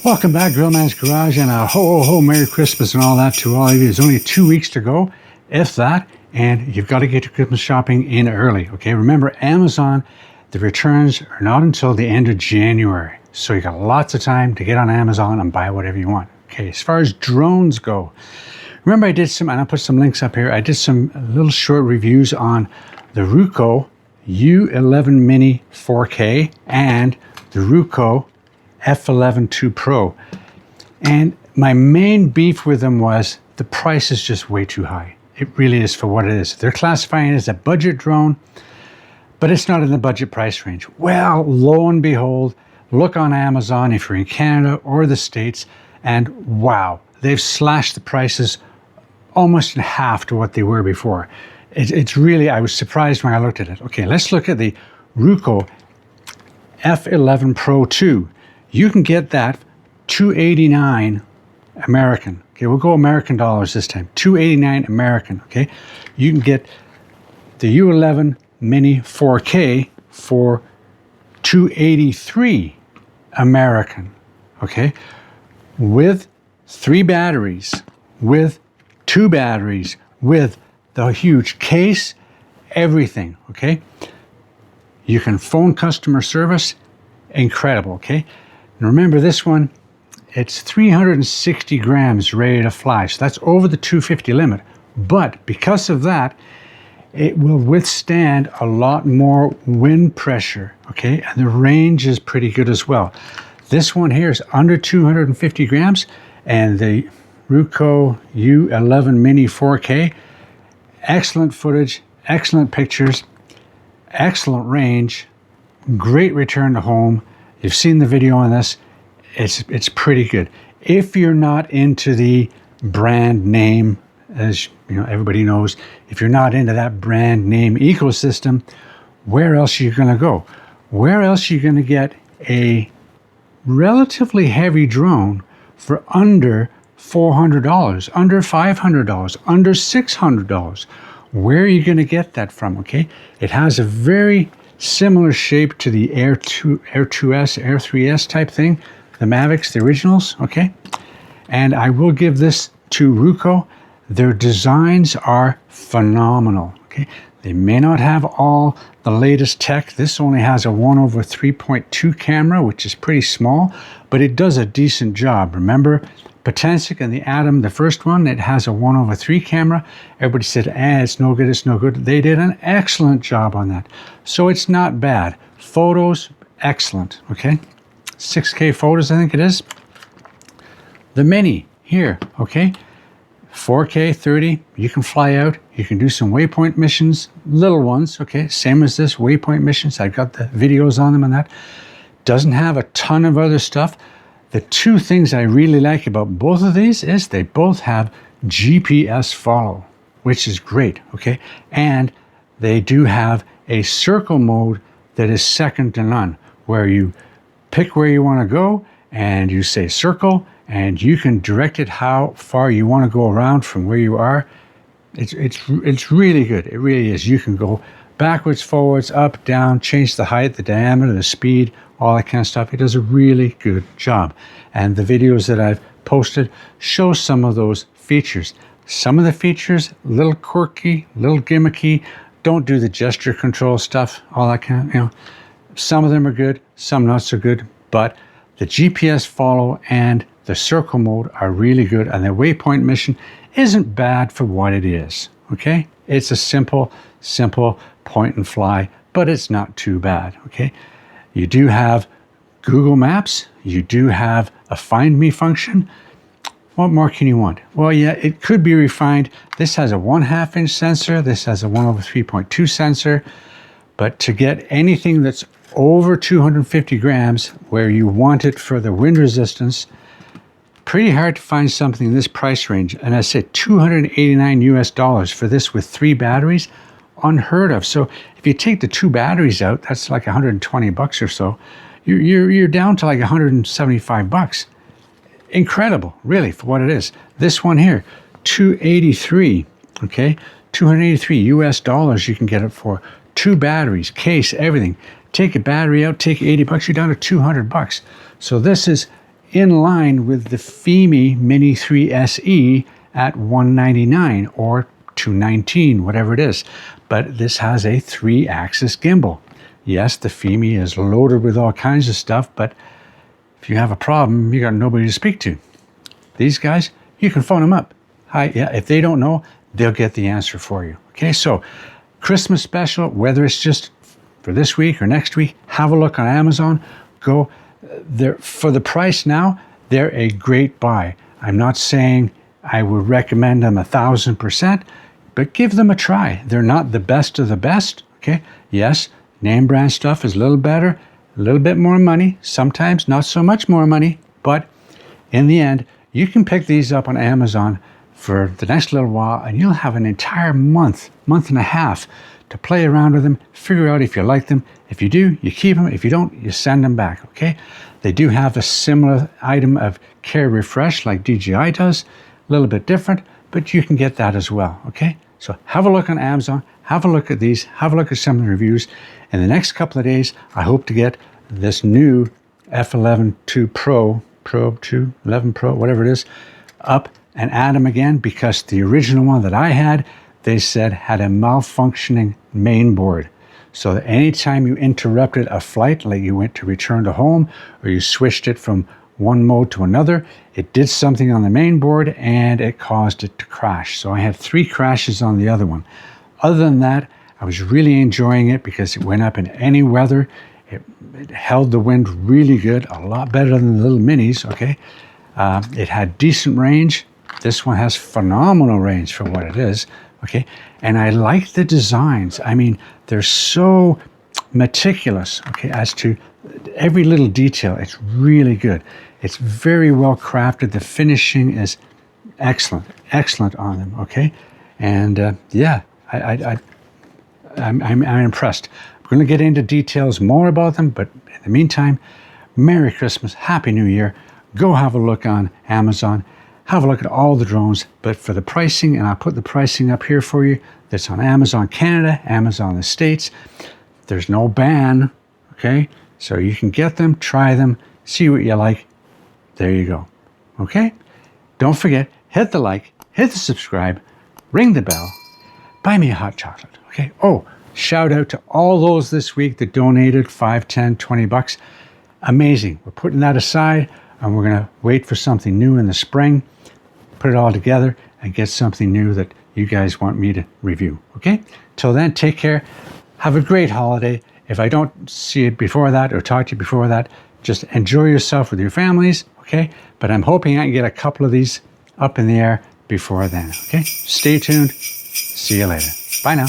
Welcome back, Grillman's Garage, and a ho Merry Christmas and all that to all of you. There's only 2 weeks to go, if that, and you've got to get your Christmas shopping in early, okay? Remember, Amazon, the returns are not until the end of January, so you got lots of time to get on Amazon and buy whatever you want. Okay, as far as drones go, remember I did some, and I'll put some links up here, I did some little short reviews on the Ruko U11Mini 4K and the Ruko F11Pro, and my main beef with them was the price is just way too high. It really is for what it is. They're classifying it as a budget drone, but it's not in the budget price range. Well, lo and behold, look on Amazon if you're in Canada or the States, and wow, they've slashed the prices almost in half to what they were before. It's really, I was surprised when I looked at it. Okay, let's look at the Ruko F11Pro 2. You can get that $289 American. Okay, we'll go American dollars this time. $289 American. Okay, you can get the U11 Mini 4K for $283 American. Okay, with 3 batteries, with 2 batteries, with the huge case, everything. Okay, you can phone customer service. Incredible. Okay. And remember this one, it's 360 grams ready to fly. So that's over the 250 limit. But because of that, it will withstand a lot more wind pressure. Okay. And the range is pretty good as well. This one here is under 250 grams. And the Ruko U11Mini 4K, excellent footage, excellent pictures, excellent range, great return to home. You've seen the video on this. It's pretty good. If you're not into the brand name, as you know, everybody knows, if you're not into that brand name ecosystem, where else are you going to go? Where else are you going to get a relatively heavy drone for under $400, under $500, under $600? Where are you going to get that from? Okay, it has a very similar shape to the Air 2S, Air 3S type thing, the Mavics, the originals, okay? And I will give this to Ruko. Their designs are phenomenal, okay? They may not have all the latest tech. This only has a 1/3.2 camera, which is pretty small, but it does a decent job. Remember, Potensic and the Atom, the first one, it has a 1/3 camera. Everybody said, it's no good, it's no good. They did an excellent job on that. So it's not bad. Photos, excellent, okay? 6K photos, I think it is. The Mini here, okay? 4K 30, you can fly out. You can do some waypoint missions, little ones, okay? Same as this, waypoint missions. I've got the videos on them and that. Doesn't have a ton of other stuff. The 2 things I really like about both of these is they both have GPS follow, which is great, okay? And they do have a circle mode that is second to none, where you pick where you want to go and you say circle, and you can direct it how far you want to go around from where you are. It's really good. It really is. You can go backwards, forwards, up, down, change the height, the diameter, the speed, all that kind of stuff. It does a really good job. And the videos that I've posted show some of those features. Some of the features, a little quirky, a little gimmicky, don't do the gesture control stuff, all that kind of, some of them are good, some not so good, but the GPS follow and the circle mode are really good, and the waypoint mission isn't bad for what it is, okay? It's a simple point and fly, but it's not too bad, okay? You do have Google Maps. You do have a Find Me function. What more can you want? Well, yeah, it could be refined. This has a 1/2 inch sensor. This has a 1/3.2 sensor. But to get anything that's over 250 grams, where you want it for the wind resistance, pretty hard to find something in this price range. And I said $289 US for this with 3 batteries. Unheard of. So if you take the 2 batteries out, that's like $120 or so. You're down to like $175. Incredible, really, for what it is. This one here, $283. Okay, $283 US you can get it for. 2 batteries, case, everything. Take a battery out, take $80, you're down to $200. So this is in line with the U11Mini 3 SE at $199 or $219, whatever it is. But this has a 3-axis gimbal. Yes, the U11Mini is loaded with all kinds of stuff, but if you have a problem, you got nobody to speak to. These guys, you can phone them up. Hi, yeah, if they don't know, they'll get the answer for you. Okay, so Christmas special, whether it's just for this week or next week, have a look on Amazon. Go there for the price now. They're a great buy. I'm not saying I would recommend them 1,000%, but give them a try. They're not the best of the best. Okay, yes, name brand stuff is a little better, a little bit more money. Sometimes not so much more money, but in the end, you can pick these up on Amazon for the next little while, and you'll have an entire month and a half to play around with them, figure out if you like them. If you do, you keep them. If you don't, you send them back, okay? They do have a similar item of care refresh like DJI does, a little bit different, but you can get that as well, okay? So have a look on Amazon, have a look at these, have a look at some of the reviews. In the next couple of days, I hope to get this new F11Pro, whatever it is, up and add them again, because the original one that I had, they said had a malfunctioning main board. So that anytime you interrupted a flight, like you went to return to home or you switched it from one mode to another, it did something on the main board and it caused it to crash. So I had 3 crashes on the other one. Other than that, I was really enjoying it because it went up in any weather. It held the wind really good, a lot better than the little minis, okay? It had decent range. This one has phenomenal range for what it is, okay? And I like the designs. I mean, they're so meticulous, okay, as to every little detail. It's really good. It's very well crafted. The finishing is excellent on them, okay? And yeah, I'm impressed. We're going to get into details more about them, but in the meantime, Merry Christmas, Happy New Year. Go have a look on Amazon. Have a look at all the drones, but for the pricing, and I'll put the pricing up here for you, that's on Amazon Canada, Amazon the States. There's no ban, okay? So you can get them, try them, see what you like. There you go, okay? Don't forget, hit the like, hit the subscribe, ring the bell, buy me a hot chocolate, okay? Oh, shout out to all those this week that donated 5, 10, 20 bucks. Amazing. We're putting that aside, and we're going to wait for something new in the spring, put it all together, and get something new that you guys want me to review, okay? Till then, take care. Have a great holiday. If I don't see it before that or talk to you before that, just enjoy yourself with your families, okay? But I'm hoping I can get a couple of these up in the air before then, okay? Stay tuned. See you later. Bye now.